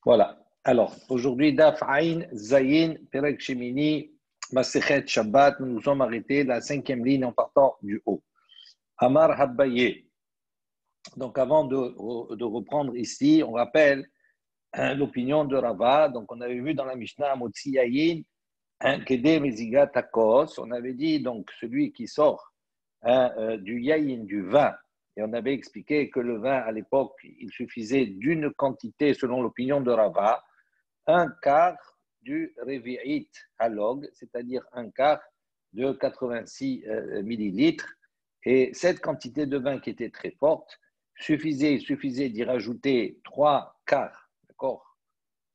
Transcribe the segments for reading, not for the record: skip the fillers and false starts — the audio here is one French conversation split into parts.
Voilà. Alors, aujourd'hui, Daf Ain, Zayin, Perek Shemini, Masechet Shabbat, nous nous sommes arrêtés la 5e ligne en partant du haut. Amar Habbaye. Donc, avant de reprendre ici, on rappelle l'opinion de Rava. Donc, on avait vu dans la Mishnah, Motzi Yayin, Kede Meziga Takos. On avait dit, donc, celui qui sort du Yayin, du vin. Et on avait expliqué que le vin, à l'époque, il suffisait d'une quantité, selon l'opinion de Rava, un quart du Revi'it Halog, c'est-à-dire un quart de 86 millilitres. Et cette quantité de vin qui était très forte, il suffisait d'y rajouter 3 quarts, d'accord,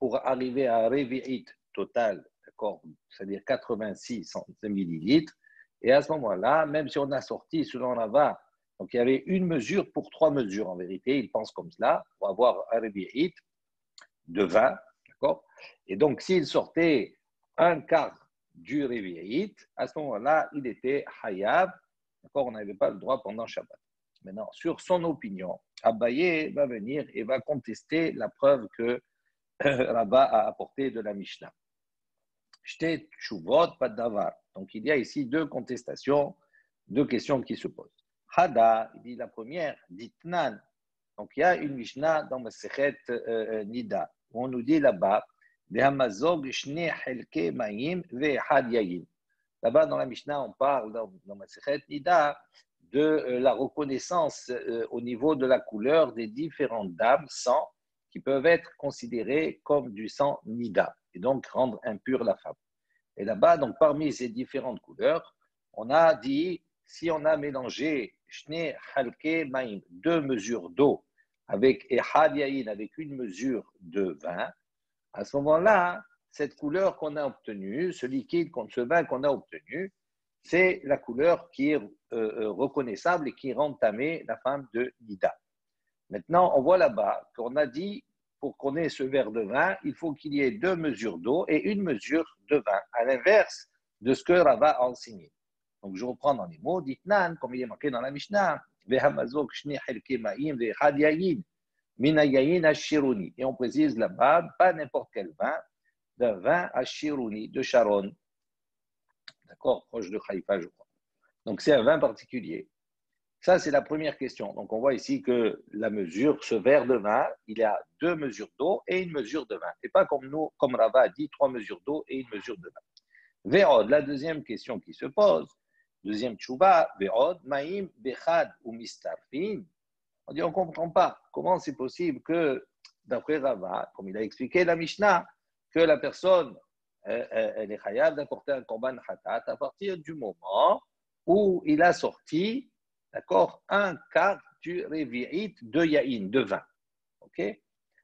pour arriver à un Revi'it total, d'accord, c'est-à-dire 86 millilitres. Et à ce moment-là, même si on a sorti, selon Rava, donc il y avait une mesure pour 3 mesures en vérité, il pense comme cela, pour avoir un Revi'it de vin, d'accord. Et donc, s'il sortait un quart du Revi'it, à ce moment-là, il était Hayab, d'accord, on n'avait pas le droit pendant Shabbat. Maintenant, sur son opinion, Abaye va venir et va contester la preuve que Rabba a apportée de la Mishnah. J'étais Tshuvot, pas davar. Donc, il y a ici deux contestations, deux questions qui se posent. Hada, il dit la première, Ditnan. Donc, il y a une Mishnah dans Masechet Nida, où on nous dit là-bas, là-bas, dans la Mishnah, on parle dans Masechet Nida de la reconnaissance au niveau de la couleur des différentes dames sang qui peuvent être considérées comme du sang Nida et donc rendre impure la femme. Et là-bas, donc parmi ces différentes couleurs, on a dit si on a mélangé Shne Halke Maim, 2 mesures d'eau avec Ehad Yayin, avec une mesure de vin, à ce moment-là, cette couleur qu'on a obtenue, ce liquide, ce vin qu'on a obtenu, c'est la couleur qui est reconnaissable et qui rend tamée la femme de Nida. Maintenant, on voit là-bas qu'on a dit, pour qu'on ait ce verre de vin, il faut qu'il y ait 2 mesures d'eau et une mesure de vin, à l'inverse de ce que Rava a enseigné. Donc, je reprends dans les mots, Ditnan, comme il est marqué dans la Mishnah, et on précise là-bas, pas n'importe quel vin, d'un vin à Shiruni, de Sharon, d'accord, proche de Haïfa, je crois. Donc, c'est un vin particulier. Ça, c'est la première question. Donc, on voit ici que la mesure, ce verre de vin, il y a 2 mesures d'eau et une mesure de vin. Et pas comme nous, comme Rava a dit, 3 mesures d'eau et une mesure de vin. Ve'od, la deuxième question qui se pose, deuxième tchouba, ve'od, ma'im, bechad ou mistarfin. On dit, on ne comprend pas. Comment c'est possible que, d'après Rava, comme il a expliqué la Mishnah, que la personne, elle est chayav d'apporter un korban khatat à partir du moment où il a sorti, d'accord, un quart du revi'it de yaïn, de vin. Ok.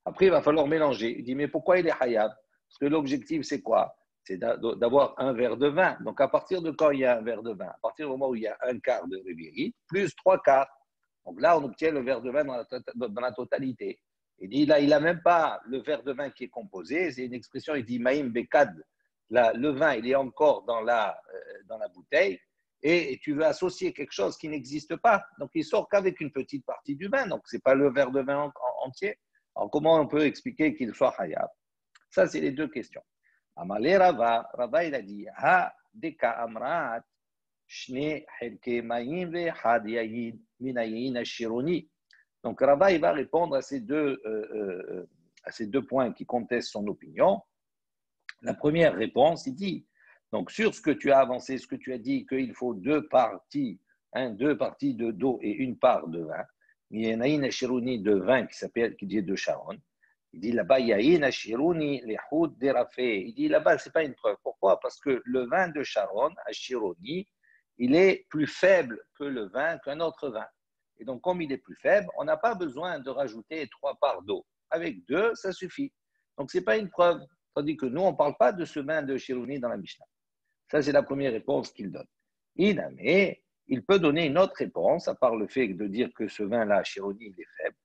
Après, il va falloir mélanger. Il dit, mais pourquoi il est chayav? Parce que l'objectif, c'est quoi? C'est d'avoir un verre de vin. Donc, à partir de quand il y a un verre de vin? À partir du moment où il y a un quart de revi'it, plus 3 quarts. Donc là, on obtient le verre de vin dans la totalité. Il dit, là, il n'a même pas le verre de vin qui est composé. C'est une expression, il dit, maïm bekad. Le vin, il est encore dans la bouteille. Et tu veux associer quelque chose qui n'existe pas. Donc, il sort qu'avec une petite partie du vin. Donc, ce n'est pas le verre de vin entier. Alors, comment on peut expliquer qu'il soit hayab? Ça, c'est les deux questions. Amalé Rava, il a dit, ha deka amrat, shne helke maïm ve had yayin. Donc, Rava, il va répondre à ces deux points qui contestent son opinion. La première réponse, il dit, donc sur ce que tu as avancé, ce que tu as dit, qu'il faut 2 parties, 2 parties d'eau et une part de vin. Il y a Yayin Ashiruni de vin qui dit de Sharon. Il dit là-bas, Yayin Ashiruni, les Houd d'Erafé. Il dit là-bas, ce n'est pas une preuve. Pourquoi? Parce que le vin de Sharon, Ashiruni, il est plus faible que le vin qu'un autre vin. Et donc, comme il est plus faible, on n'a pas besoin de rajouter 3 parts d'eau. Avec 2, ça suffit. Donc, ce n'est pas une preuve. Tandis que nous, on ne parle pas de ce vin de Shiruni dans la Mishnah. Ça, c'est la première réponse qu'il donne. Mais il peut donner une autre réponse, à part le fait de dire que ce vin-là, Shiruni, il est faible.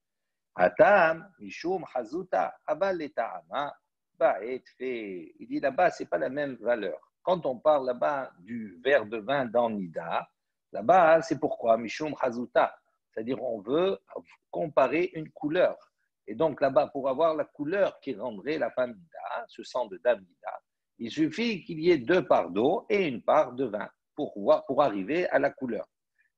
Atam, Mishum, Hazuta, Abal et Ta'ama, Ba'et, fait. Il dit là-bas, ce n'est pas la même valeur. Quand on parle là-bas du verre de vin dans Nida, là-bas, c'est pourquoi Mishum, Hazuta. C'est-à-dire, on veut comparer une couleur. Et donc là-bas, pour avoir la couleur qui rendrait la femme Nida, ce sang de dame Nida, il suffit qu'il y ait 2 parts d'eau et 1 part de vin pour arriver à la couleur.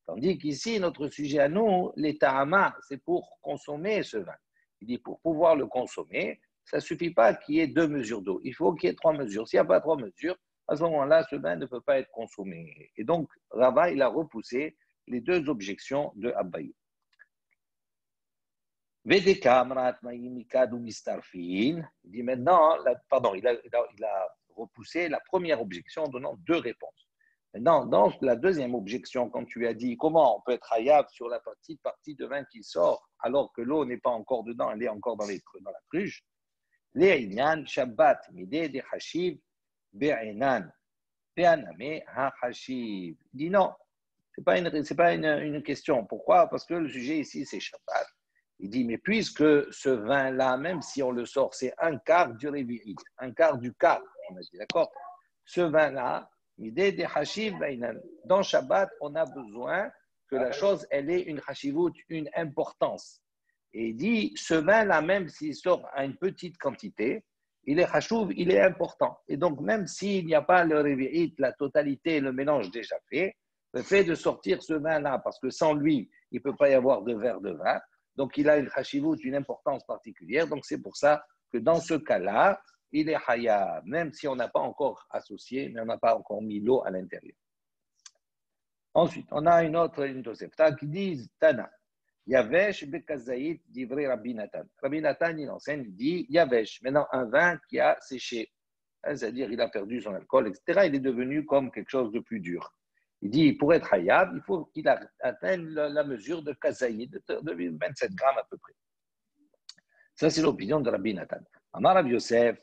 Tandis qu'ici, notre sujet à nous, les ta'ama, c'est pour consommer ce vin. Il dit pour pouvoir le consommer, ça ne suffit pas qu'il y ait 2 mesures d'eau. Il faut qu'il y ait 3 mesures. S'il n'y a pas 3 mesures, à ce moment-là, ce vin ne peut pas être consommé. Et donc, Rava, il a repoussé les 2 objections de Abaye. Il dit maintenant, il a repoussé la première objection en donnant 2 réponses. Maintenant, dans la deuxième objection, quand tu as dit comment on peut être hayab sur la petite partie de vin qui sort alors que l'eau n'est pas encore dedans, elle est encore dans la cruche, les inyan shabbat midé de hashiv be'enan be'aname ha hashiv. Il dit non, c'est pas une question. Pourquoi? Parce que le sujet ici c'est Shabbat. Il dit mais puisque ce vin-là, même si on le sort, c'est 1/4 du révi'it, 1/4 du quart, on a dit d'accord. Ce vin-là dans Shabbat, on a besoin que la chose, elle ait une chashivut, une importance. Et il dit, ce vin-là, même s'il sort à une petite quantité, il est chashouv, il est important. Et donc, même s'il n'y a pas le révi'it, la totalité, le mélange déjà fait, le fait de sortir ce vin-là, parce que sans lui, il ne peut pas y avoir de verre de vin, donc il a une chashivut, une importance particulière. Donc, c'est pour ça que dans ce cas-là, il est hayab, même si on n'a pas encore associé, mais on n'a pas encore mis l'eau à l'intérieur. Ensuite, on a une Tosefta qui dit Tana, Yavesh bekazaït divrei Rabbi Nathan. Rabbi Nathan, il enseigne, il dit Yavesh, maintenant un vin qui a séché, c'est-à-dire il a perdu son alcool, etc., il est devenu comme quelque chose de plus dur. Il dit, pour être hayab, il faut qu'il atteigne la mesure de kazaïd, de 27 grammes à peu près. Ça, c'est l'opinion de Rabbi Nathan. Amar Rabbi Yosef,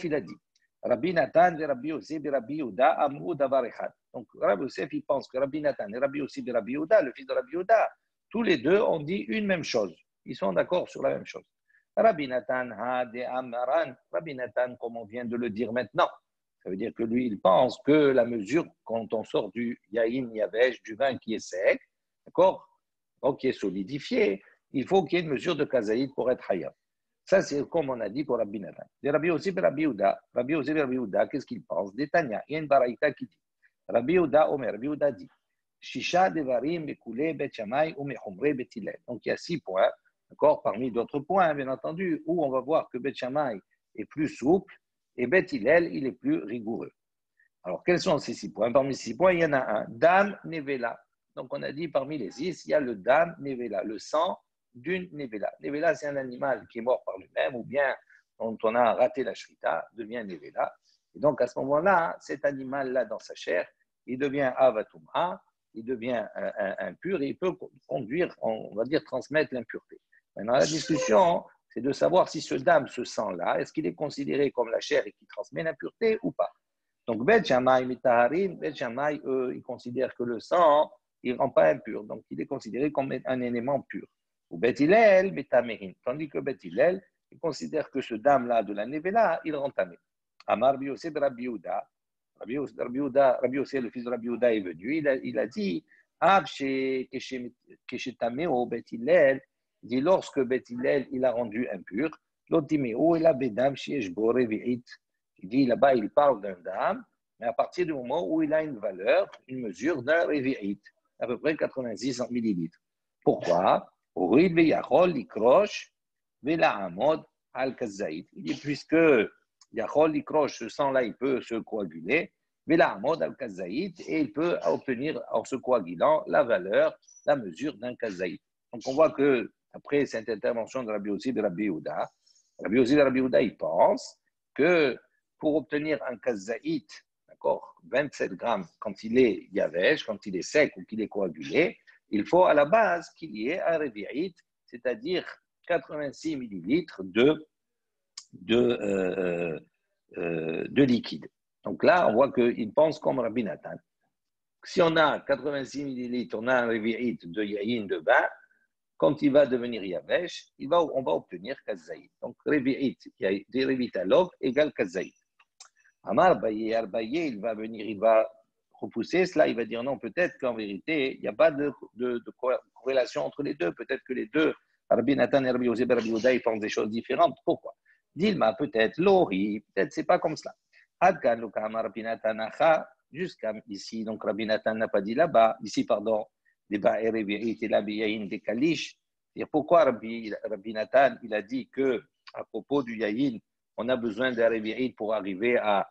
il a dit, Rabbi Nathan et Rabbi Yosef et Rabbi Yehuda amrou davar echad. Donc, Rabbi Yosef, il pense que Rabbi Nathan et Rabbi Yosef et Rabbi Yehuda, le fils de Rabbi Yehuda, tous les deux ont dit une même chose. Ils sont d'accord sur la même chose. Rabbi Nathan ha de amaran. Rabbi Nathan, comme on vient de le dire maintenant, ça veut dire que lui, il pense que la mesure, quand on sort du yaïn yavesh, du vin qui est sec, d'accord, donc qui est solidifié, il faut qu'il y ait une mesure de kazaïd pour être hayab. Ça, c'est comme on a dit pour Rabbi Nathan. De Rabbi Yosef et Rabbi Yehuda, qu'est-ce qu'il pense? D'Etania, il y a une baraïta qui dit. Rabbi Yehuda dit, Shisha devarim bekoulé bet Shammai ou mechomre bet Hillel. Donc il y a 6 points, d'accord, parmi d'autres points, bien entendu, où on va voir que bet Shammai est plus souple et bet Hillel, il est plus rigoureux. Alors, quels sont ces 6 points? Parmi ces 6 points, il y en a un, dam nevela. Donc, on a dit parmi les 6, il y a le dam nevela, le sang d'une nevela. Nevela, c'est un animal qui est mort par lui-même ou bien dont on a raté la shrita, devient nevela. Et donc, à ce moment-là, cet animal-là, dans sa chair, il devient avatuma, il devient impur et il peut conduire, on va dire, transmettre l'impureté. Maintenant, la discussion, c'est de savoir si ce dam, ce sang-là, est-ce qu'il est considéré comme la chair et qui transmet l'impureté ou pas. Donc, Bet Shammai, eux, ils considèrent que le sang, il ne rend pas impur. Donc, il est considéré comme un élément pur. Ou Bet Hillel, Betamehin. Tandis que Bet Hillel, il considère que ce dame-là de la Nevela, il rend tamé. Amar Rabbi Yosef de Rabbi Yehuda. Rabbi Yosef, le fils de Rabbi Yehuda, est venu. Il a dit, Keshetameo Bet Hillel, il dit, lorsque Bet Hillel, il a rendu impur, Lotimeo, il a Bedam Shieshbo Revi'it. Il dit là-bas, il parle d'un dame, mais à partir du moment où il a une valeur, une mesure d'un revi'it, à peu près 86 millilitres. Pourquoi? Il dit, puisque Yachol Likrosh, ce sang-là, il peut se coaguler, et il peut obtenir, en se coagulant, la valeur, la mesure d'un kazaït. Donc on voit que, après cette intervention de Rabbi Yossi de Rabbi Yehuda, il pense que pour obtenir un kazaït, d'accord, 27 grammes, quand il est yavesh, quand il est sec ou qu'il est coagulé, il faut à la base qu'il y ait un revi'it, c'est-à-dire 86 millilitres de liquide. Donc là, on voit qu'il pense comme Rabbi Nathan. Si on a 86 millilitres, on a un revi'it de yaïn de vin, quand il va devenir yavesh, on va obtenir kazaït. Donc revi'it, des revi'it alov égale kazaït. Amar Baye, il va venir, il va repousser cela, il va dire non, peut-être qu'en vérité, il n'y a pas de corrélation entre les deux. Peut-être que les deux Rabbi Nathan et Rabbi Yosef et Rabbi Yehuda, ils pensent des choses différentes. Pourquoi? Dilma, peut-être, Lori, peut-être c'est pas comme cela. Adkan, Lukama, Rabbi Nathan, Acha, jusqu'à ici, donc Rabbi Nathan n'a pas dit là-bas, ici, pardon, des Ba'erevi'it et la Biyayin des Kalish. Et pourquoi Rabbi Nathan, il a dit que, à propos du Yayin, on a besoin d'un Revi'it pour arriver à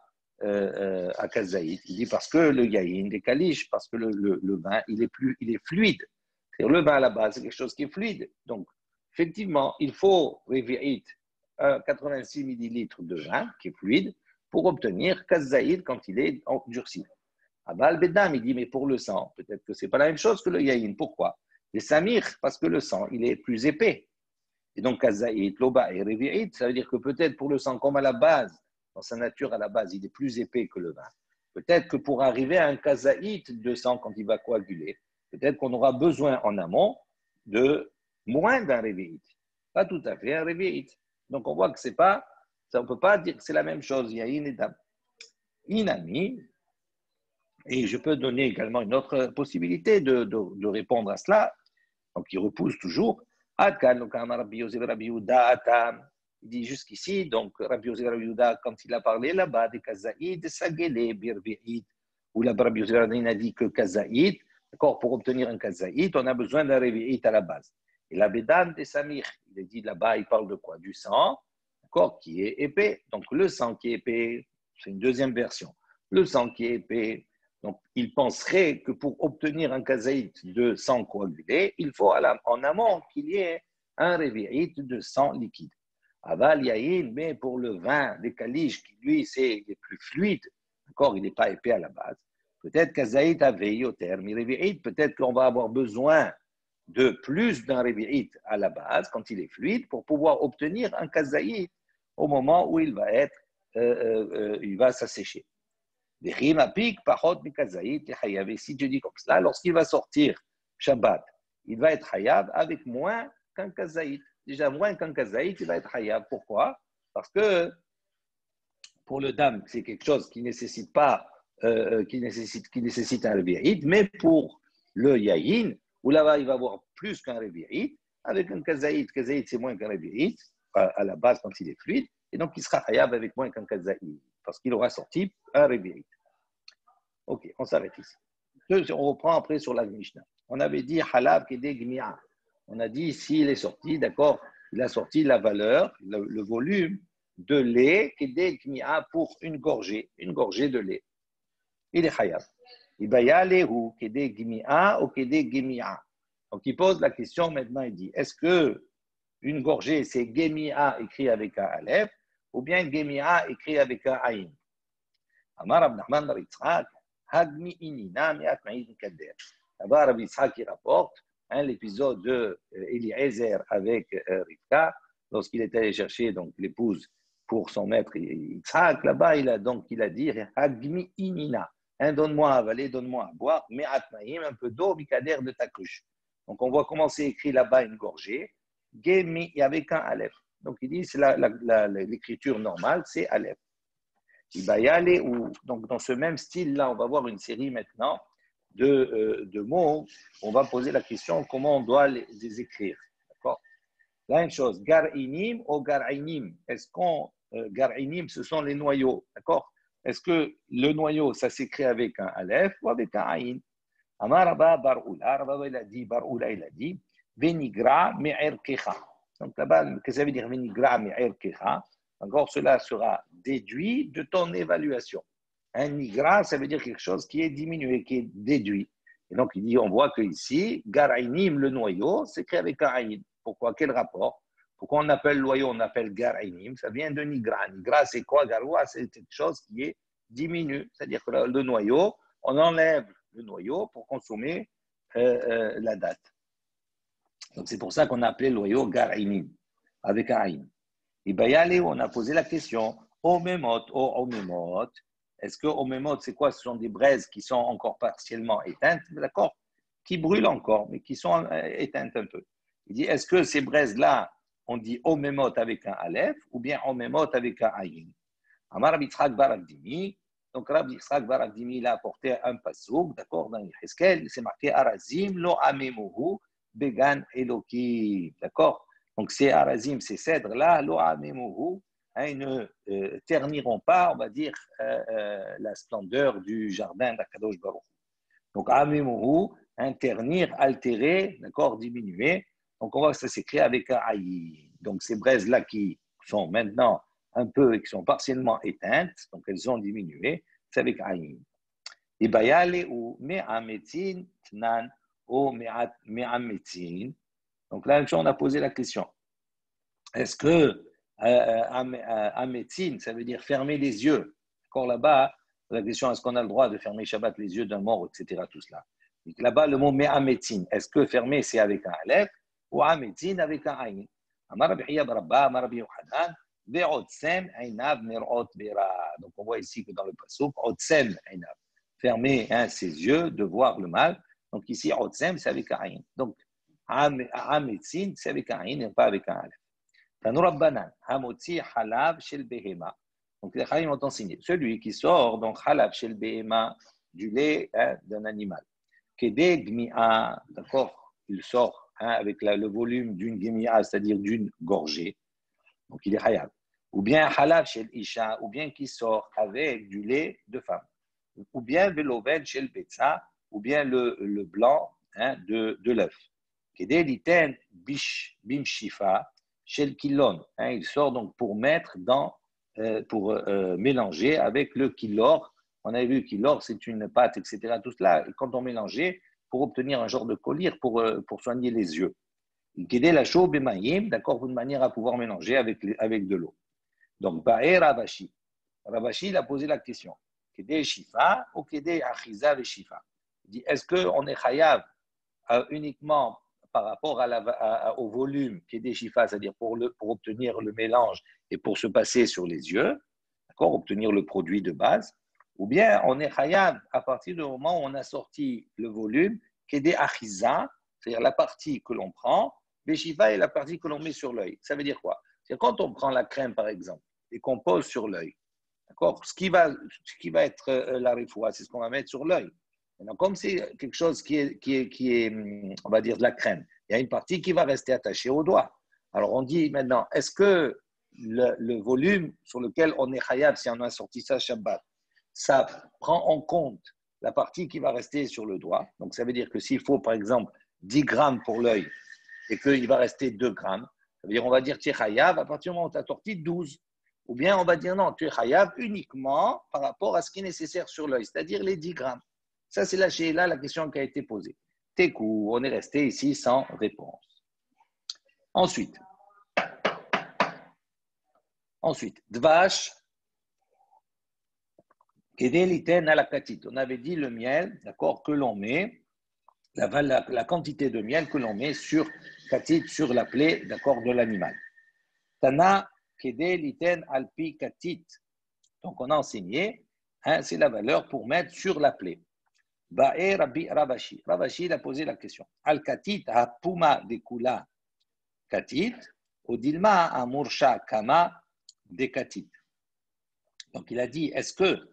Kazaït. Il dit parce que le Yayin des Kalish, parce que le vin, il est fluide. C'est-à-dire le vin à la base, c'est quelque chose qui est fluide. Donc, effectivement, il faut Revi'it 86 millilitres de vin qui est fluide pour obtenir Kazaït quand il est durci. Abal Bedam, il dit, mais pour le sang, peut-être que ce n'est pas la même chose que le Yayin. Pourquoi? Les Samir, parce que le sang, il est plus épais. Et donc, Kazaït, Loba et Revi'it, ça veut dire que peut-être pour le sang, comme à la base, dans sa nature à la base, il est plus épais que le vin. Peut-être que pour arriver à un Kazaït de sang quand il va coaguler, peut-être qu'on aura besoin en amont de moins d'un Revi'it. Pas tout à fait un Revi'it. Donc, on voit que c'est pas, ça, on ne peut pas dire que c'est la même chose. Yayin et Dam. Inami, et je peux donner également une autre possibilité de répondre à cela, donc il repousse toujours. Il dit jusqu'ici, donc Rabbi Yosef Rabbi Yehuda, quand il a parlé là-bas des Kazaïd, des Sagele, Birvi'id, où là Rabbi Yosef Rabbi Yehuda n'a dit que Kazaïd, d'accord, pour obtenir un Kazaïd, on a besoin d'un Revi'id à la base. Et la Bédan des Samir, il a dit là-bas, il parle de quoi? Du sang, d'accord, qui est épais. Donc le sang qui est épais, c'est une deuxième version. Le sang qui est épais, donc il penserait que pour obtenir un kazaït de sang coagulé, il faut en amont qu'il y ait un revi'it de sang liquide. Aval yaïn, mais pour le vin, les kalish, qui lui, c'est les plus fluides, d'accord, il n'est pas épais à la base. Peut-être kazaït avait au terme revi'it, peut-être qu'on va avoir besoin de plus d'un revi'it à la base, quand il est fluide, pour pouvoir obtenir un kazaït au moment où il va s'assécher. Si tu dis comme cela, lorsqu'il va sortir Shabbat, il va être hayab avec moins qu'un kazaït. Déjà moins qu'un kazaït, il va être hayab. Pourquoi? Parce que pour le dam, c'est quelque chose qui nécessite pas, qui nécessite un revi'it, mais pour le yayin, où là-bas il va avoir plus qu'un revi'it, avec un kazaït, c'est moins qu'un revi'it, à la base quand il est fluide, et donc il sera hayab avec moins qu'un kazaït, parce qu'il aura sorti un revi'it. Ok, on s'arrête ici. On reprend après sur la Mishnah. On avait dit halab kedé gmi'a. On a dit s'il est sorti, d'accord, il a sorti la valeur, le volume de lait kedé gmi'a pour une gorgée de lait. Il est hayab. Ibaya lehu kedé gmi'a ou kedé gmi'a. Donc il pose la question maintenant, il dit est-ce que une gorgée c'est gmi'a écrit avec un aleph ou bien gmi'a écrit avec un aïn? Amar Rabbi Nachman bar Yitzhak. Là-bas, Rabbi Yitzhak rapporte l'épisode de Eliezer avec Rivka, lorsqu'il est allé chercher donc l'épouse pour son maître Yitzhak. Là-bas, il a dit Hagmi inina, donne-moi à avaler, donne-moi à boire, mais atmaïm, un peu d'eau, mikader de ta cruche. Donc on voit comment c'est écrit là-bas une gorgée, Gemi avec un aleph. Donc il dit c'est l'écriture normale, c'est aleph. Donc, dans ce même style-là, on va voir une série maintenant de mots. On va poser la question comment on doit les écrire. D'accord? La même chose, gar'inim ou gar'inim. Est-ce qu'on gar'inim, ce sont les noyaux. D'accord? Est-ce que le noyau, ça s'écrit avec un aleph ou avec un aïn? Amar Rabba Bar'ula, Rabba il a dit, Venigra me'erkecha. Donc là-bas, qu'est-ce que ça veut dire Venigra me'erkecha? Encore, cela sera déduit de ton évaluation. Un nigra, ça veut dire quelque chose qui est diminué, qui est déduit. Et donc, il dit, on voit qu'ici, garainim, le noyau, c'est écrit avec un aïn. Pourquoi? Quel rapport? Pourquoi on appelle le noyau, on appelle garainim? Ça vient de nigra. Nigra, c'est quoi? Garoua, c'est quelque chose qui est diminué. C'est-à-dire que le noyau, on enlève le noyau pour consommer la date. Donc, c'est pour ça qu'on a appelé le noyau garainim, avec un aïn. Et bien, on a posé la question, omemot, est-ce que omemot, c'est quoi? Ce sont des braises qui sont encore partiellement éteintes, d'accord? Qui brûlent encore, mais qui sont éteintes un peu. Il dit, est-ce que ces braises-là, on dit omemot avec un aleph ou bien omemot avec un ayin? Amar Rabbi Yitzhak bar Avdimi, donc Rabbi Yitzhak bar Avdimi, il a apporté un pasouk, d'accord, dans Yecheskel, c'est marqué Arazim lo amemuhu began eloki, d'accord? Donc, ces arazim, ces cèdres-là, lo'amimuhu, ne terniront pas, on va dire, la splendeur du jardin d'Akadosh Baruch. Donc, amimuhu, ternir, altérer, d'accord, diminuer. Donc, on voit que ça s'écrit avec un aïe. Donc, ces braises-là qui sont maintenant un peu, qui sont partiellement éteintes, donc elles ont diminué, c'est avec aïe. Et bayale ou me'ametin tnan ou me'ametin. Donc là, on a posé la question. Est-ce que ametin, ça veut dire fermer les yeux? Encore là-bas, la question, est-ce qu'on a le droit de fermer Shabbat les yeux d'un mort, etc. Tout cela. Donc là-bas, le mot me'ametin, est-ce que fermer c'est avec un aleph ou ametin avec un aïn? Amar Rabbi Hiya Barabba, Amar Rabbi Yochanan, ve'otsem einav mir'ot bera. Donc on voit ici que dans le pasuk, otsem einav, fermer ses yeux de voir le mal. Donc ici, otsem, c'est avec un aïn. Donc, ametin, c'est avec un aïn et pas avec un aleph. Tanu Rabbanan, hamotzi halav shel behema. Donc les Chachamim ont enseigné, celui qui sort donc halav shel behema, du lait d'un animal. Kedé gmi'a, d'accord, il sort avec le volume d'une gmi'a, c'est-à-dire d'une gorgée. Donc il est hayab. Ou bien halav shel isha, ou bien qui sort avec du lait de femme. Ou bien veloven shel betza, ou bien le blanc de l'œuf. Kedé liten bim shifa. Chez le kilon, il sort donc pour mettre pour mélanger avec le kilor. On avait vu kilor, c'est une pâte, etc. Tout cela, et quand on mélangeait, pour obtenir un genre de collyre pour soigner les yeux. Guider la chaux bemaïm, d'accord, d'une manière à pouvoir mélanger avec de l'eau. Donc, Ba'e Ravashi. Ravashi, il a posé la question. Guider shifa ou guider achiza ve shifa. Il dit, est-ce qu'on est chayav uniquement par rapport au volume qui est des chiffres, c'est-à-dire pour obtenir le mélange et pour se passer sur les yeux, d'accord, obtenir le produit de base, ou bien on est chayav à partir du moment où on a sorti le volume qui est des achiza, c'est-à-dire la partie que l'on prend, beshiva est la partie que l'on met sur l'œil. Ça veut dire quoi? C'est quand on prend la crème par exemple et qu'on pose sur l'œil, d'accord, ce qui va être la refoua, c'est ce qu'on va mettre sur l'œil. Maintenant, comme c'est quelque chose qui est, on va dire, de la crème, il y a une partie qui va rester attachée au doigt. Alors, on dit maintenant, est-ce que le volume sur lequel on est chayav, si on a sorti ça Shabbat, ça prend en compte la partie qui va rester sur le doigt? Donc, ça veut dire que s'il faut, par exemple, 10 grammes pour l'œil et qu'il va rester 2 grammes, ça veut dire on va dire tu es chayav à partir du moment où tu as sorti 12. Ou bien on va dire non, tu es chayav uniquement par rapport à ce qui est nécessaire sur l'œil, c'est-à-dire les 10 grammes. Ça, c'est la question qui a été posée. Tekou, on est resté ici sans réponse. Ensuite, Dvash, Kedeliten alakatit. On avait dit le miel, d'accord, que l'on met, la quantité de miel que l'on met sur katit, sur la plaie, d'accord, de l'animal. Tana, Kedeliten alpi katit. Donc, on a enseigné, c'est la valeur pour mettre sur la plaie. Ba'e Rabbi Ravashi. Ravashi, il a posé la question. Al-Katit ha-puma de kula katit, ou dilma ha-mursha kama de katit. Donc, il a dit, est-ce que,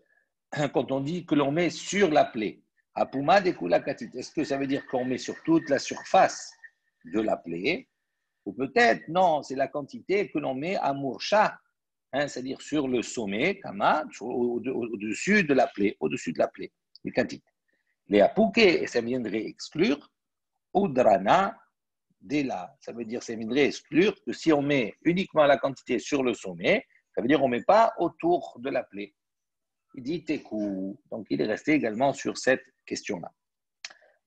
quand on dit que l'on met sur la plaie, ha-puma de kula katit, est-ce que ça veut dire qu'on met sur toute la surface de la plaie? Ou peut-être, non, c'est la quantité que l'on met à mursha, c'est-à-dire sur le sommet, kama, au-dessus de la plaie, du katit. Les apouké, et ça viendrait exclure, oudrana, dela. Ça veut dire, ça viendrait exclure que si on met uniquement la quantité sur le sommet, ça veut dire qu'on ne met pas autour de la plaie. Il dit tekou. Donc, il est resté également sur cette question-là.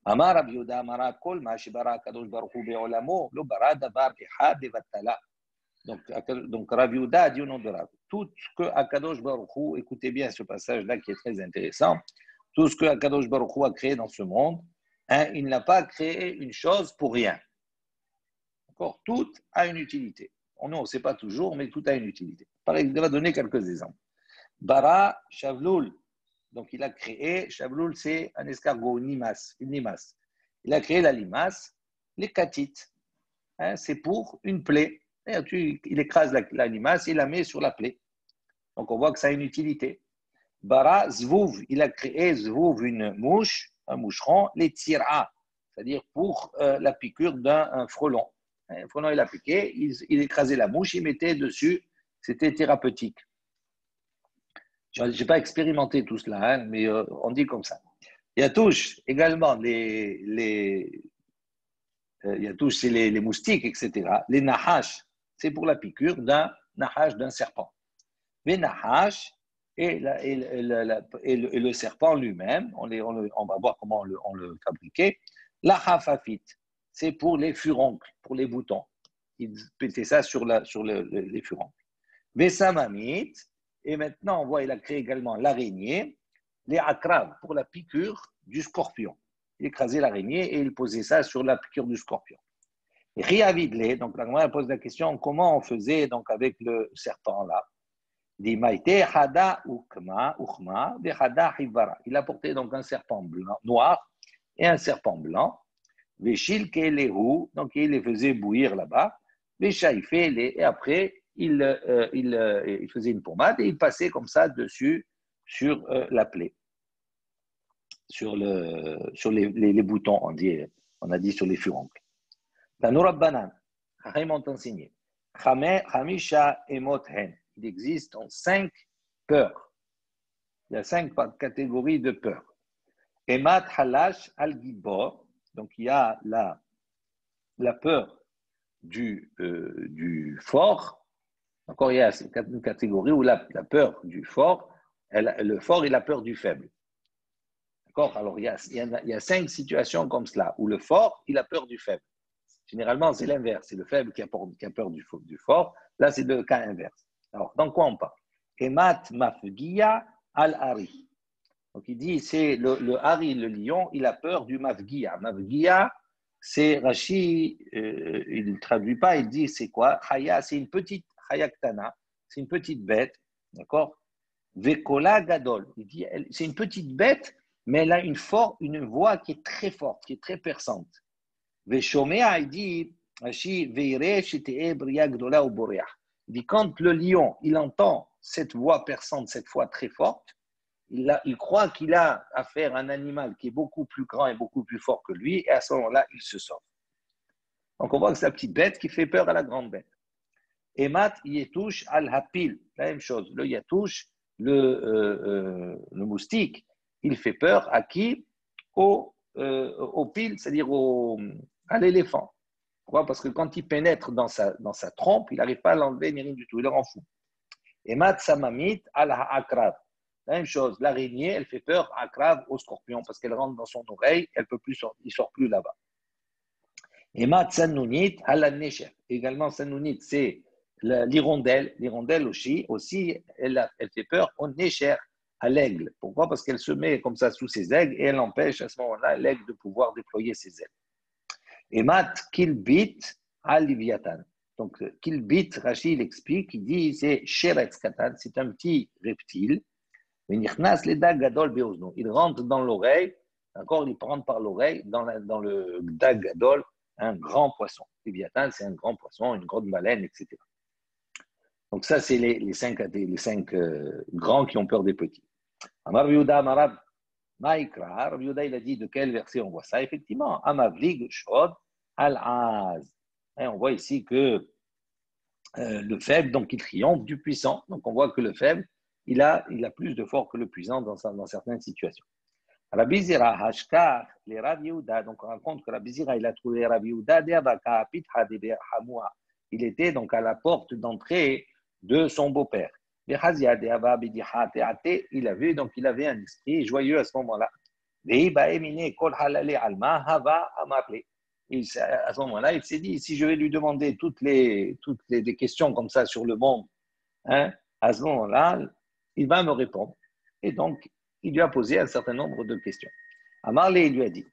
Amar Rabbi Yehuda Amara kol ma shebara kadosh baruch hu be'olamo lo bara davar echad levatala. Donc Rabbi Yehuda a dit au nom de Rav, tout ce que Akadosh Baruch Hu, écoutez bien ce passage-là qui est très intéressant, tout ce que Akadosh Baruch Hu a créé dans ce monde, il n'a pas créé une chose pour rien. D'accord? Tout a une utilité. On ne sait pas toujours, mais tout a une utilité. Par exemple, il va donner quelques exemples. Bara Shavlul, donc il a créé, Shavlul c'est un escargot, une limace. Il a créé la limace, les katites, c'est pour une plaie. Il écrase la limace et la met sur la plaie. Donc on voit que ça a une utilité. Bara Zvouv, il a créé Zvouv, une mouche, un moucheron, les tira, c'est-à-dire pour la piqûre d'un frelon. Le frelon, il a piqué, il écrasait la mouche, il mettait dessus, c'était thérapeutique. Je n'ai pas expérimenté tout cela, hein, mais on dit comme ça. Yatouche, également, Yatouche, c'est les moustiques, etc. Les nahash, c'est pour la piqûre d'un nahash, d'un serpent. Les nahash et le serpent lui-même, on va voir comment on le fabriquait. La hafafite, c'est pour les furoncles, pour les boutons. Ils pétaient ça sur les furoncles. Les samamites, et maintenant on voit, il a créé également l'araignée, les akrav, pour la piqûre du scorpion. Il écrasait l'araignée et il posait ça sur la piqûre du scorpion. Et Riavidle, donc la grand-mère pose la question, comment on faisait donc avec le serpent là? Il a porté donc un serpent blanc, noir et un serpent blanc. Donc il les faisait bouillir là-bas. Et après, il faisait une pommade et il passait comme ça dessus sur la plaie, sur les boutons, on a dit sur les furoncles. Tanoura Banan, Chachem ont enseigné. Chamisha Emot Hen. Il existe 5 peurs. Il y a 5 catégories de peurs. Emat Halash Al Gibor. Donc il y a la peur du fort. Encore, il y a une catégorie où la peur du fort, le fort et la peur du faible. D'accord? Alors, il y a 5 situations comme cela, où le fort, il a peur du faible. Généralement, c'est l'inverse. C'est le faible qui a peur du fort. Là, c'est le cas inverse. Alors, dans quoi on parle? Emat mafgiya al-hari. Donc, il dit, c'est le hari, le lion, il a peur du mafgiya. Mafgiya, c'est Rashi, il ne traduit pas, il dit, c'est quoi? Chaya, c'est une petite, chayaktana, c'est une petite bête, d'accord? Vekola gadol, il dit, c'est une petite bête, mais elle a une voix qui est très forte, qui est très perçante. Veshomea, il dit, Rashi, veire shitee bria gdola ou boreach. Il dit, quand le lion, il entend cette voix perçante, cette voix très forte, il croit qu'il a affaire à un animal qui est beaucoup plus grand et beaucoup plus fort que lui, et à ce moment-là, il se sauve. Donc, on voit que c'est la petite bête qui fait peur à la grande bête. Emat yetouche al-hapil, la même chose. Le yetouche, le moustique, il fait peur à qui? Au pile, c'est-à-dire à l'éléphant. Pourquoi? Parce que quand il pénètre dans sa trompe, il n'arrive pas à l'enlever ni rien du tout, il le rend fou. Emat samamit al-akrav. La même chose, l'araignée, elle fait peur à Akrav, au scorpion, parce qu'elle rentre dans son oreille, il ne sort plus là-bas. Emat Sanounit al-Nesher. Également, Sanounit, c'est l'hirondelle. L'hirondelle aussi elle fait peur au Nesher, à l'aigle. Pourquoi? Parce qu'elle se met comme ça sous ses aigles et elle empêche à ce moment-là l'aigle de pouvoir déployer ses ailes. Emat Kilbit al-Liviatan. Donc, Kilbit, Rachid explique, il dit, c'est Sheretz Katan, c'est un petit reptile. Il rentre dans l'oreille, encore il rentre par l'oreille dans le dag gadol, un grand poisson. Léviathan, c'est un grand poisson, une grande baleine, etc. Donc ça, c'est les cinq grands qui ont peur des petits. Amar Yehuda, Amarab, Maïkra, Rabbi Yehuda, il a dit de quel verset on voit ça? Effectivement, Amavlig, Shod, Al-Az. On voit ici que le faible, donc il triomphe du puissant. Donc on voit que le faible, il a plus de force que le puissant dans certaines situations. Rabbi Zira Hashkar, les Rabbi Yehuda, donc on raconte que Rabbi Zira, il a trouvé Rabbi Yehuda, il était donc à la porte d'entrée de son beau-père. Il avait un esprit joyeux à ce moment-là. Et à ce moment-là, il s'est dit, si je vais lui demander toutes les questions comme ça sur le monde, hein, à ce moment-là, il va me répondre. Et donc, il lui a posé un certain nombre de questions. Amarle, il lui a dit,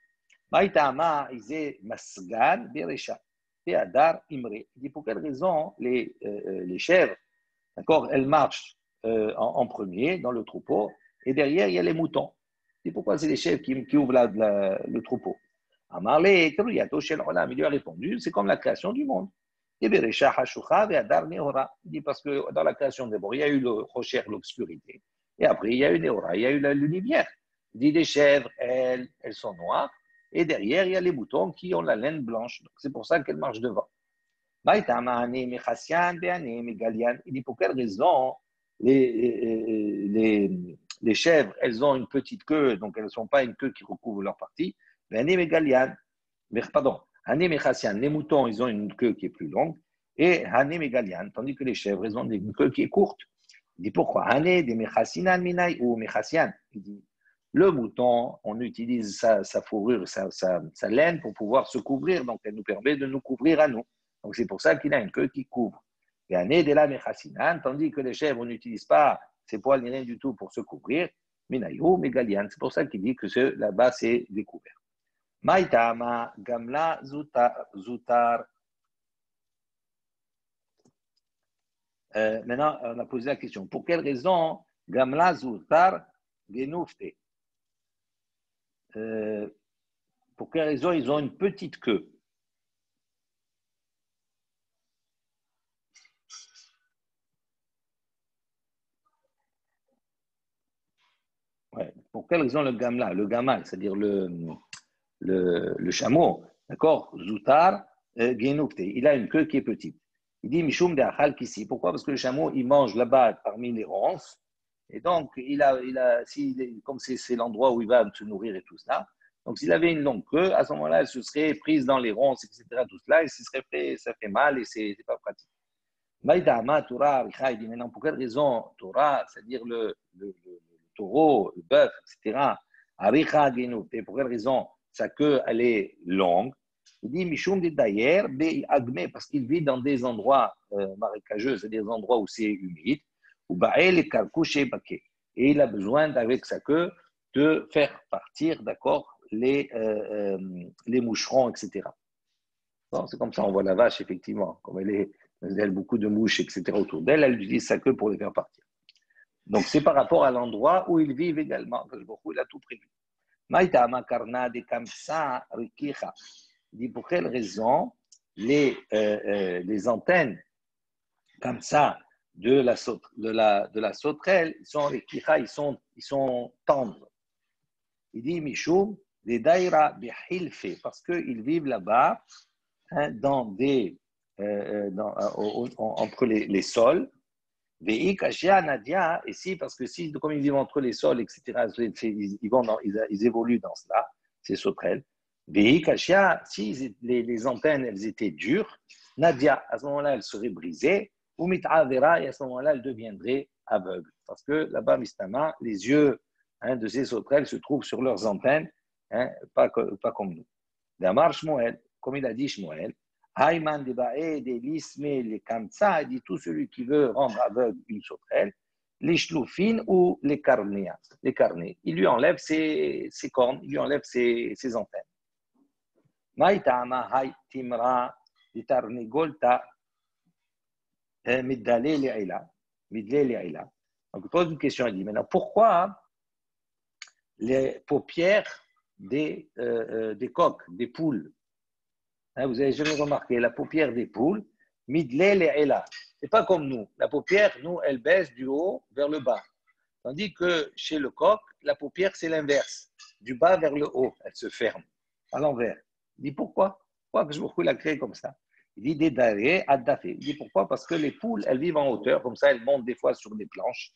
il dit, pour quelle raison les chèvres, d'accord, elles marchent en premier dans le troupeau, et derrière, il y a les moutons. Et pourquoi c'est les chèvres qui ouvrent le troupeau? Amarle, il lui a répondu, c'est comme la création du monde. Il dit parce que dans la création d'abord, il y a eu le rocher, l'obscurité. Et après, il y a eu Néora, il y a eu la lumière. Il dit les chèvres, elles sont noires. Et derrière, il y a les moutons qui ont la laine blanche. Donc, c'est pour ça qu'elles marchent devant. Il dit pour quelle raison les chèvres, elles ont une petite queue, donc elles ne sont pas une queue qui recouvre leur partie. Mais pardon, les moutons, ils ont une queue qui est plus longue, et tandis que les chèvres, elles ont une queue qui est courte. Il dit pourquoi Il dit le mouton, on utilise sa fourrure, sa laine pour pouvoir se couvrir, donc elle nous permet de nous couvrir à nous. Donc c'est pour ça qu'il a une queue qui couvre. Tandis que les chèvres, on n'utilise pas ses poils ni rien du tout pour se couvrir. C'est pour ça qu'il dit que là-bas, c'est découvert. Maïtama, Gamla, Zoutar. Maintenant, on a posé la question. Pour quelle raison Gamla, Zoutar, Genoufte? Pour quelle raison ils ont une petite queue? Ouais. Pour quelle raison le gamla, le gamal, c'est-à-dire le chameau, d'accord, Zoutar, Genoufte, il a une queue qui est petite. Il dit Mishum de Achal Kissi. Pourquoi? Parce que le chameau, il mange là-bas parmi les ronces. Et donc, comme c'est l'endroit où il va se nourrir et tout cela, donc s'il avait une longue queue, à ce moment-là, elle se serait prise dans les ronces, etc., tout cela, et ça fait mal et c'est pas pratique. Maïdama, Torah, il dit maintenant, pour quelle raison Torah, c'est-à-dire le taureau, le bœuf, etc., Aricha Genouf, et pour quelle raison sa queue, elle est longue? Il dit Mishum de Dayer, Agme, parce qu'il vit dans des endroits marécageux, c'est-à-dire des endroits où c'est humide, où Baël et Karkouche et Baké. Et il a besoin, avec sa queue, de faire partir, d'accord, les moucherons, etc. Bon, c'est comme ça, on voit la vache, effectivement, comme elle a beaucoup de mouches, etc. autour d'elle, elle utilise sa queue pour les faire partir. Donc, c'est par rapport à l'endroit où ils vivent également. Il a tout prévu. Il dit pour quelle raison les antennes comme ça de la sauterelle, ils sont tendres. Il dit Mishum, les daïra bihilfe, parce qu'ils vivent là-bas dans entre les sols. Et si, parce que si, comme ils vivent entre les sols, etc., ils évoluent dans cela, ces sauterelles. Si les antennes, elles étaient dures, Nadia, à ce moment-là, elle serait brisée, ou mit'avera, et à ce moment-là, elle deviendrait aveugle. Parce que là-bas, mistama, les yeux de ces sauterelles se trouvent sur leurs antennes, pas comme nous. Damar Shmuel, comme il a dit Shmuel, Haïman de Baé, de l'Isme, les Kamsa, il dit tout celui qui veut rendre aveugle une sauterelle, les shloufines ou les carnés. Il lui enlève ses cornes, il lui enlève ses antennes. Maïtama, Haï, Timra, Litarnigolta, Middale, Le'ila. Donc, il pose une question, il dit maintenant, pourquoi les paupières des coqs, des poules, vous avez jamais remarqué, la paupière des poules, midlé le'ela. C'est pas comme nous. La paupière, nous, elle baisse du haut vers le bas. Tandis que chez le coq, la paupière, c'est l'inverse. Du bas vers le haut, elle se ferme, à l'envers. Il dit pourquoi? Pourquoi que je l'a créé comme ça? Il dit des daré, addafé. Il dit pourquoi? Parce que les poules, elles vivent en hauteur, comme ça, elles montent des fois sur des planches.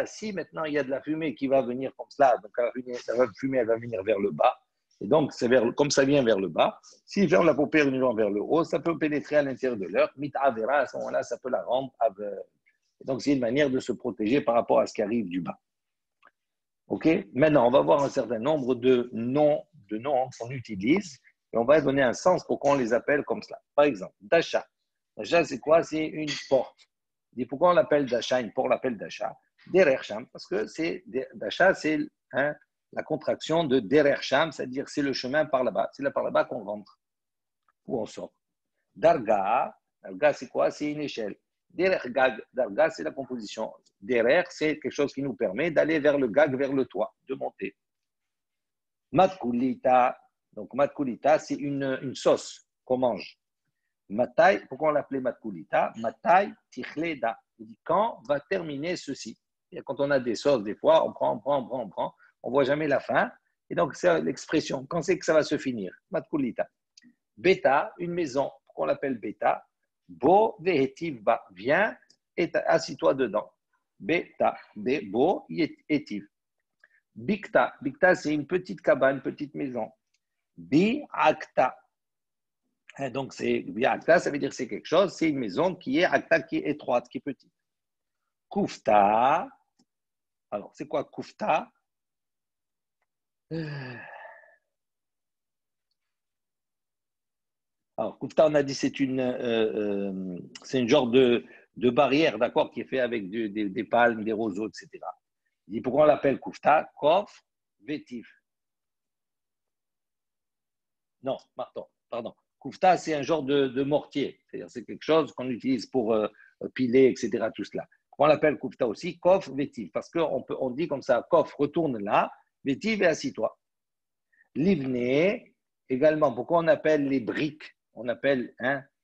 Si maintenant il y a de la fumée qui va venir comme cela, donc la fumée elle va venir vers le bas, et donc comme ça vient vers le bas, s'ils ferment la paupière uniquement vers le haut, ça peut pénétrer à l'intérieur de l'œuf, mit'avera, à ce moment-là, ça peut la rendre aveugle. Donc c'est une manière de se protéger par rapport à ce qui arrive du bas. Ok? Maintenant, on va voir un certain nombre de noms qu'on utilise, et on va donner un sens pourquoi on les appelle comme cela. Par exemple, Dasha. Dasha, c'est quoi? C'est une porte. Et pourquoi on l'appelle Dasha? Une porte l'appelle Dasha. Derer Sham, parce que Dasha, c'est la contraction de Derer Sham, c'est-à-dire c'est le chemin par là-bas. C'est là par là-bas qu'on rentre, ou on sort. Darga, c'est quoi? C'est une échelle. Derer Gag, Darga, c'est la composition. Derer, c'est quelque chose qui nous permet d'aller vers le Gag, vers le toit, de monter. Matkulita, donc Matkulita, c'est une sauce qu'on mange. Matai, pourquoi on l'appelait Matkulita? Matai Tichleda. Il dit quand va terminer ceci? Et quand on a des sauces, des fois, on prend, on ne voit jamais la fin. Et donc, c'est l'expression. Quand c'est que ça va se finir? Matkulita. Beta, une maison. Pourquoi on l'appelle bêta? Bo vehetiv ba. Viens et assis-toi dedans. Bêta, bo etiv. Bikta, bikta c'est une petite cabane, une petite maison. Bi akta. Donc, bi akta, ça veut dire que c'est quelque chose, c'est une maison qui est akta, qui est étroite, qui est petite. Kufta. Alors, c'est quoi kufta? Alors, kufta, on a dit c'est une genre de barrière, d'accord, qui est fait avec des palmes, des roseaux, etc. Il dit pourquoi on l'appelle kufta? Kof, vétif. Non, pardon. Kufta, c'est un genre de mortier. C'est-à-dire, c'est quelque chose qu'on utilise pour piler, etc. Tout cela. On l'appelle kufta aussi, kof, vétif. Parce qu'on dit comme ça, kof, retourne là, vétif et assis-toi. Livne, également, pourquoi on appelle les briques? On appelle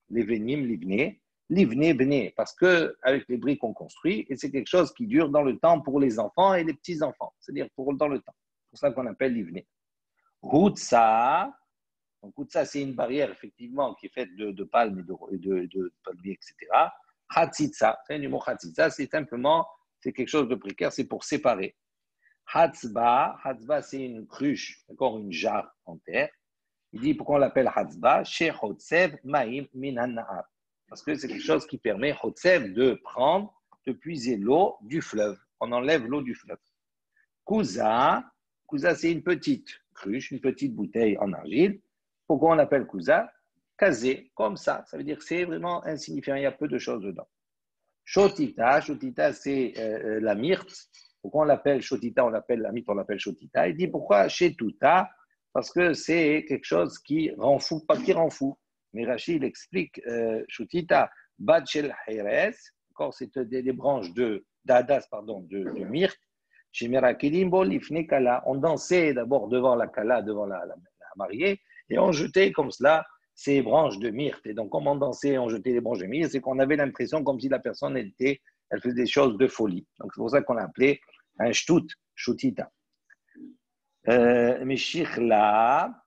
les vénimes, livne. Livne, bne, parce qu'avec les briques, on construit, et c'est quelque chose qui dure dans le temps pour les enfants et les petits-enfants. C'est-à-dire dans le temps. C'est pour ça qu'on appelle livne. Houtsa. Donc, ça, c'est une barrière, effectivement, qui est faite de palmes et de palmiers, etc. Hatzitsa, c'est du mot hatzitsa, c'est simplement, c'est quelque chose de précaire, c'est pour séparer. Hatzba, c'est une cruche, d'accord, une jarre en terre. Il dit pourquoi on l'appelle Hatzba, chez Hotsev Maim Minanahar. Parce que c'est quelque chose qui permet Hotsev de puiser l'eau du fleuve. On enlève l'eau du fleuve. Kuza, c'est une petite cruche, une petite bouteille en argile. Pourquoi on l'appelle Kuza? Kazé, comme ça. Ça veut dire que c'est vraiment insignifiant, il y a peu de choses dedans. Shotita, c'est la myrte. Pourquoi on l'appelle Shotita? On l'appelle la myrte, on l'appelle Shotita. Il dit pourquoi Shetuta? Parce que c'est quelque chose qui rend fou, pas qui rend fou. Mais Rachid explique Shotita, Bad Shel Heres, c'est des branches d'Adas, de myrte. Chez Merakilimbo, l'ifne kala. On dansait d'abord devant la kala, devant la mariée, et on jetait comme cela ces branches de myrte. Et donc, comme on dansait, on jetait les branches de myrte, c'est qu'on avait l'impression comme si la personne, elle faisait des choses de folie. Donc, c'est pour ça qu'on l'appelait un shtut, shtutita. Meshichla.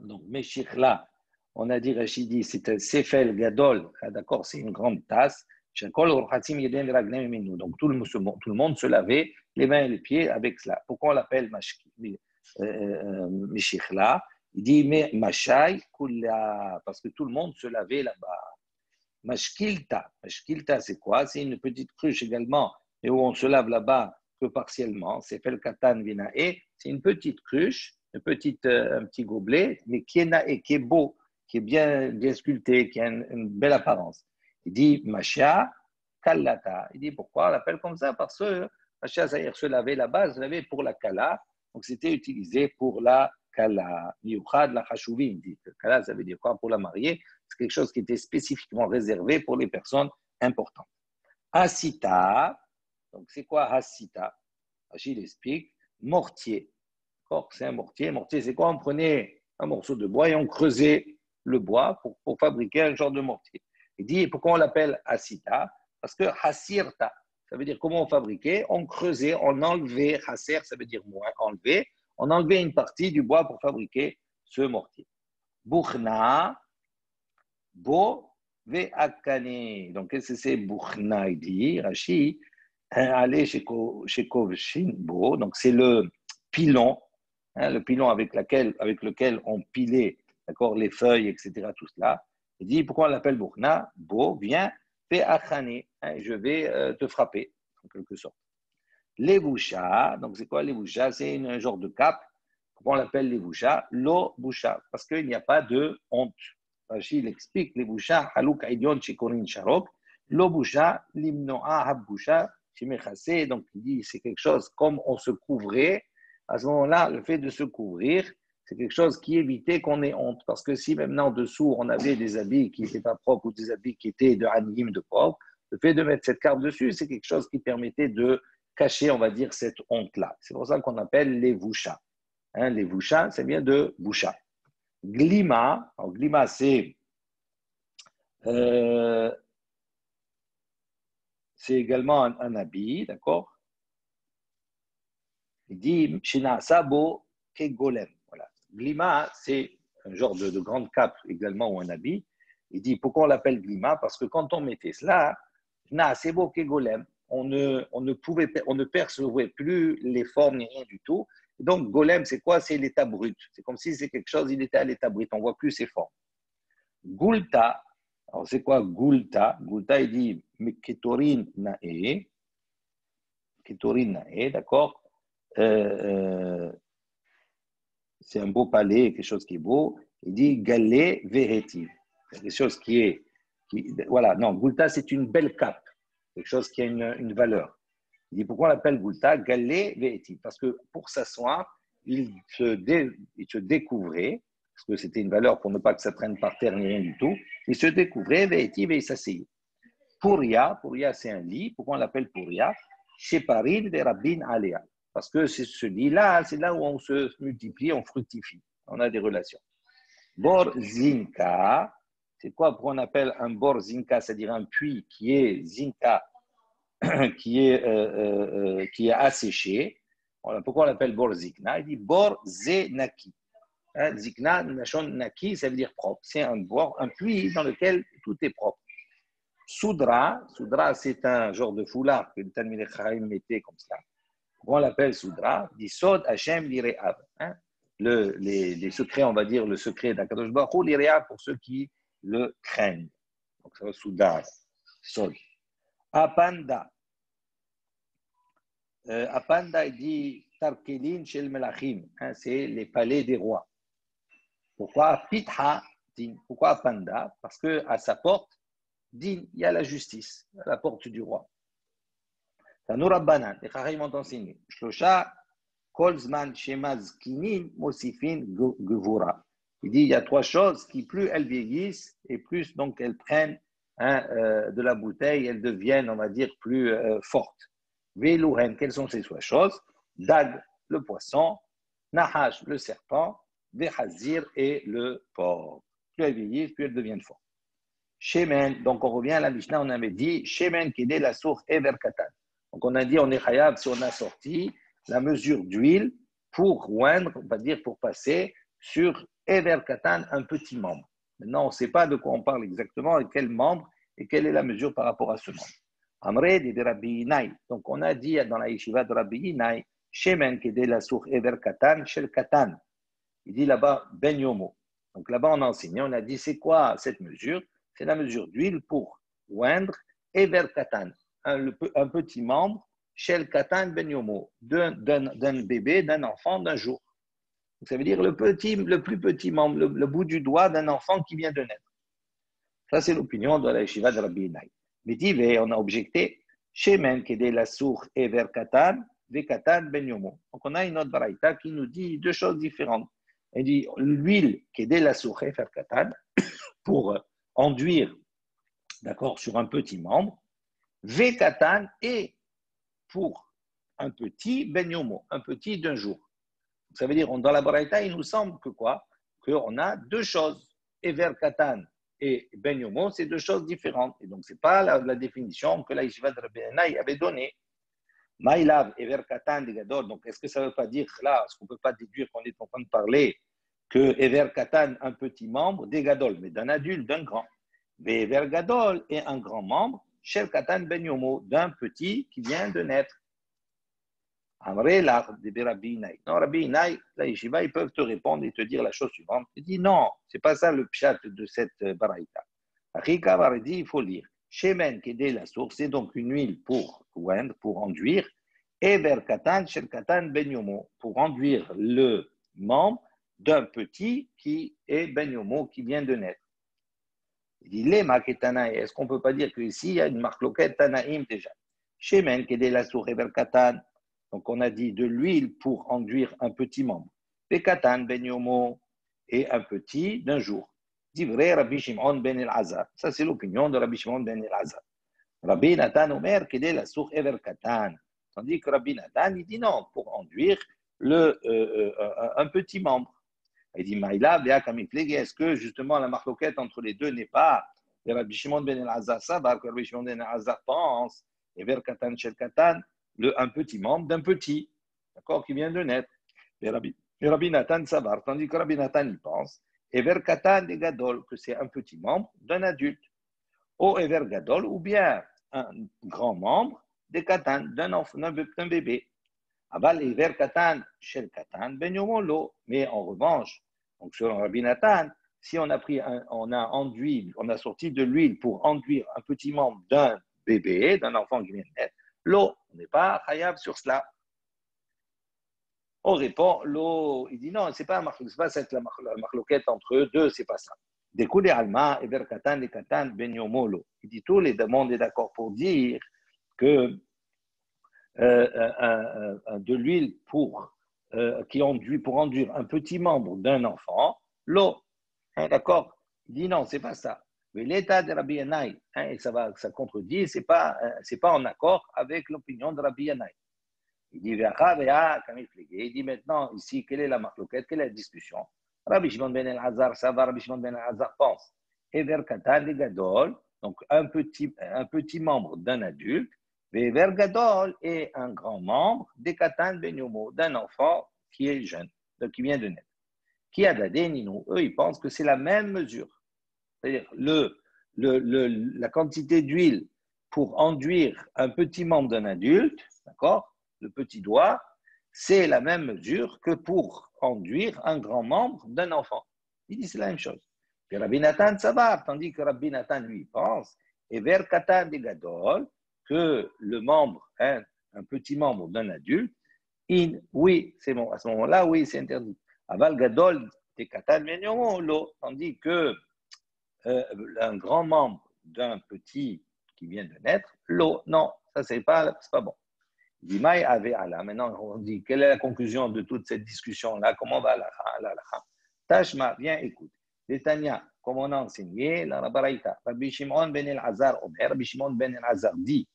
Donc, Meshichla, on a dit, Rachidi, c'est un sefel gadol, d'accord, c'est une grande tasse. Donc, tout le monde se lavait les mains et les pieds avec cela. Pourquoi on l'appelle Meshichla? Il dit, mais Mashai Kula, parce que tout le monde se lavait là-bas. Mashkilta, c'est quoi? C'est une petite cruche également, et où on se lave là-bas que partiellement. C'est Felkatan Vinae, c'est une petite cruche, un petit gobelet, mais qui est beau, qui est bien sculpté, qui a une belle apparence. Il dit Masha Kallata. Il dit pourquoi on l'appelle comme ça? Parce que Masha, c'est-à-dire se laver là-bas, se laver pour la Kala. Donc c'était utilisé pour la Kala. Miyuchad la Chashuvim, dit. Kala, ça veut dire quoi? Pour la mariée. C'est quelque chose qui était spécifiquement réservé pour les personnes importantes. Asita, donc c'est quoi Asita? Achille explique, mortier. C'est un mortier. Mortier, c'est quoi? On prenait un morceau de bois et on creusait le bois pour fabriquer un genre de mortier. Il dit, pourquoi on l'appelle Asita? Parce que Hasirta, ça veut dire comment on fabriquait? On creusait, on enlevait, Haser, ça veut dire moins, enlever, on enlevait une partie du bois pour fabriquer ce mortier. Bukhna, Bo ve akane. Donc, qu'est-ce que c'est Bukhna? Il dit, Rashi, aller chez Kovshin Bo. Donc, c'est le pilon, le pilon avec lequel on pilait, d'accord, les feuilles, etc., tout cela. Il dit, pourquoi on l'appelle Bukhna? Bo, viens, fais akane. Je vais te frapper, en quelque sorte. Les bouchas, donc c'est quoi les bouchas? C'est un genre de cape. Pourquoi on l'appelle les bouchas? Lo boucha, parce qu'il n'y a pas de honte. Rachid explique les bouchas, halouk aidion chikorin sharok, lo boucha, limnoa hab boucha, chimechase. Donc il dit c'est quelque chose comme on se couvrait. À ce moment-là, le fait de se couvrir, c'est quelque chose qui évitait qu'on ait honte. Parce que si maintenant en dessous on avait des habits qui n'étaient pas propres ou des habits qui étaient de anime, de pauvre, le fait de mettre cette carte dessus, c'est quelque chose qui permettait de cacher, on va dire, cette honte-là. C'est pour ça qu'on appelle les bouchas. Les bouchas, ça vient de boucha. Glima, alors glima, c'est également un habit, d'accord? Il dit Shina Sabo Kegolem. Voilà. Glima, c'est un genre de grande cape également ou un habit. Il dit pourquoi on l'appelle glima? Parce que quand on mettait cela, c'est beau golem. On ne percevait plus les formes ni rien du tout. Et donc, golem, c'est quoi? C'est l'état brut. C'est comme si c'est quelque chose, il était à l'état brut. On ne voit plus ses formes. Gulta, alors c'est quoi Gulta? Gulta, il dit Ketorin nae. Ketorin nae, d'accord? C'est un beau palais, quelque chose qui est beau. Il dit Galé Veheti. Quelque chose qui est. Voilà, non, Gulta, c'est une belle cape. Quelque chose qui a une valeur. Il dit pourquoi on l'appelle Gulta? Galé Veheti. Parce que pour s'asseoir, il se découvrait, parce que c'était une valeur pour ne pas que ça traîne par terre ni rien du tout. Il se découvrait, Veheti, et il s'asseyait. Pouria, c'est un lit. Pourquoi on l'appelle Pouria? Chez Paris, des Rabbin Aléa. Parce que c'est ce lit-là, c'est là où on se multiplie, on fructifie. On a des relations. Borzinka, c'est quoi pourquoi on appelle un borzinka, c'est-à-dire un puits qui est zinka, qui est asséché. Pourquoi on l'appelle borzikna? Il dit borzenaki. Zikna, nashon naki, ça veut dire propre. C'est un puits dans lequel tout est propre. Soudra, c'est un genre de foulard que le Talmidei Chachamim mettait comme ça. On l'appelle Soudra, dit Sod Hashem l'Ire'av. Les secrets, on va dire le secret d'Akadosh Baruch Hu, l'Ire'av pour ceux qui le craignent. Donc ça va Soudra, Sod. Apanda. Apanda, il dit Tarkelin Shel Melachim. C'est les palais des rois. Pourquoi Pitha, pourquoi Apanda? Parce qu'à sa porte, il y a la justice, à la porte du roi. Tanu Rabbanan, les Chachamim m'ont enseigné. Shlosha, Kol Zman Shemaz Kinin Mosifin Gevura. Il dit il y a trois choses qui, plus elles vieillissent et plus donc elles prennent de la bouteille, elles deviennent, on va dire, plus fortes. Veluhen, quelles sont ces trois choses? Dag, le poisson, Nahash, le serpent, Vehazir et le porc. Plus elles vieillissent, plus elles deviennent fortes. Shemen, donc on revient à la Mishnah, on avait dit Shemen qui est la source Ever Katan. Donc on a dit on est khayab si on a sorti la mesure d'huile pour oindre, on va dire pour passer sur Ever Katan, un petit membre. Maintenant on ne sait pas de quoi on parle exactement et quel membre et quelle est la mesure par rapport à ce membre. Amre de Rabbi Yinai. Donc on a dit dans la yeshiva de Rabbi Yinai Shemen qui est la source Ever Katan, Shel Katan. Il dit là-bas Ben Yomo. Donc là-bas on a enseigné, on a dit c'est quoi cette mesure? C'est la mesure d'huile pour oindre Ever Katan, un petit membre, Shel Katan Ben Yomo, d'un bébé, d'un enfant, d'un jour. Donc, ça veut dire le plus petit membre, le bout du doigt d'un enfant qui vient de naître. Ça, c'est l'opinion de la yeshiva de Rabbi Yinai. Mais dit, on a objecté, Shemen qui est la source Ever Katan, Ve Katan Ben Yomo. Donc on a une autre baraïta qui nous dit deux choses différentes. Elle dit l'huile qui est la source Ever Katan pour enduire, d'accord, sur un petit membre, Vekatan et pour un petit Ben Yomo, un petit d'un jour. Ça veut dire, dans la Baraita, il nous semble que quoi? Qu'on a deux choses. Ever Katan et Ben Yomo, c'est deux choses différentes. Et donc, ce n'est pas la définition que la Yeshiva de Rabbi Yinai avait donnée. Maïlav, Ever Katan, des Gadol. Donc, est-ce que ça ne veut pas dire là, est-ce qu'on ne peut pas déduire qu'on est en train de parler que Ever Katan, un petit membre, des Gadol, mais d'un adulte, d'un grand. Mais Ever Gadol est un grand membre, Shel Katan Ben Yomo, d'un petit qui vient de naître. Amré là, de Rabbi Yinai. Non, Rabbi Yinai, la yeshiva, ils peuvent te répondre et te dire la chose suivante. Il dit non, c'est pas ça le pshat de cette baraïta. Achikavar dit, il faut lire. Shemen qui est la source, c'est donc une huile pour oindre, pour enduire. Ever Katan, Shel Katan Ben Yomo, pour enduire le membre d'un petit qui est Ben Yomo, qui vient de naître. Il dit, les maketanaï, est-ce qu'on ne peut pas dire qu'ici, il y a une marloquette Tanaïm déjà? Shemen, qui est la source Ever Katan, donc on a dit de l'huile pour enduire un petit membre. Katan Ben Yomo, et un petit d'un jour. Dit vrai Rabbi Shimon Ben El-Azar. Ça, c'est l'opinion de Rabbi Shimon Ben El-Azar. Rabbi Nathan Omer, qui est la source Ever Katan. Tandis que Rabbi Nathan, il dit non, pour enduire un petit membre. Il dit, Maïla, est-ce que justement la marloquette entre les deux n'est pas Rabbi Shimon Ben El-Azar, ça va que Rabbi Shimon Ben El-Azar pense, Ever Katan Shel Katan, un petit membre d'un petit, d'accord, qui vient de naître. Et Rabbi Nathan Savar, tandis que Rabbi Nathan y pense, Ever katan de gadol, que c'est un petit membre d'un adulte. Ou ever gadol, ou bien un grand membre de katan, d'un bébé. Aval ever katan shel katan ben yomolo. Mais en revanche, donc selon Rabbi Nathan, si on a on a sorti de l'huile pour enduire un petit membre d'un bébé, d'un enfant qui vient de naître, l'eau, on n'est pas chayav sur cela. On répond, l'eau, il dit non, c'est pas cette la marloquette entre eux deux, c'est pas ça. Découle alma, ever katan, les katan, ben yomolo. Il dit tout le monde est d'accord pour dire que de l'huile qui enduit pour enduire un petit membre d'un enfant, l'eau, hein, d'accord? Il dit non, c'est pas ça. Mais l'état de Rabbi Yannai, et ça contredit, c'est pas en accord avec l'opinion de Rabbi Yannai. Il dit, il dit maintenant, ici, quelle est la marloquette, quelle est la discussion? Rabbi Shimon ben el-Hazar, ça va, Rabbi Shimon ben el-Hazar pense. Ever katan de gadol, donc un petit membre d'un adulte, Ever gadol est un grand membre de katan ben yomo, d'un enfant qui est jeune, donc qui vient de naître. Qui a d'adénino, eux, ils pensent que c'est la même mesure. C'est-à-dire, la quantité d'huile pour enduire un petit membre d'un adulte, d'accord? Le petit doigt, c'est la même mesure que pour enduire un grand membre d'un enfant. Il dit c'est la même chose. Et Rabbi Nathan, ça va, tandis que Rabbi Nathan, lui, pense, et vers Katan de Gadol, que le membre, un petit membre d'un adulte, oui, c'est bon, à ce moment-là, oui, c'est interdit. Aval Gadol de Katan Menyomo, tandis que un grand membre d'un petit qui vient de naître, l'eau, non, ça c'est pas bon. Dimaï avait Allah. Maintenant, on dit, quelle est la conclusion de toute cette discussion-là? Comment va l'alaha? Tashma, viens, écoute. Netanya, comme on a enseigné, la Baraïta, Rabbi Shimon ben el-Hazar, Rabbi Shimon ben el-Hazar dit,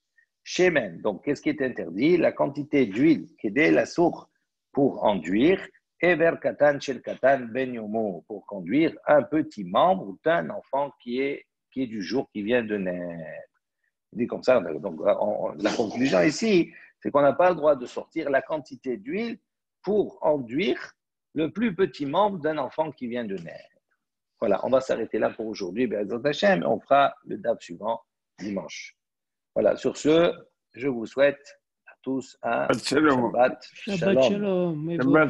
Shemen, donc qu'est-ce qui est interdit? La quantité d'huile qui est la source pour enduire, Ever katan shel katan ben yomo, pour conduire un petit membre d'un enfant qui est du jour qui vient de naître. Il dit comme ça, donc la conclusion ici, c'est qu'on n'a pas le droit de sortir la quantité d'huile pour enduire le plus petit membre d'un enfant qui vient de naître. Voilà, on va s'arrêter là pour aujourd'hui. On fera le DAF suivant dimanche. Voilà, sur ce, je vous souhaite à tous un Shalom. Shabbat Shalom. Shabbat Shalom.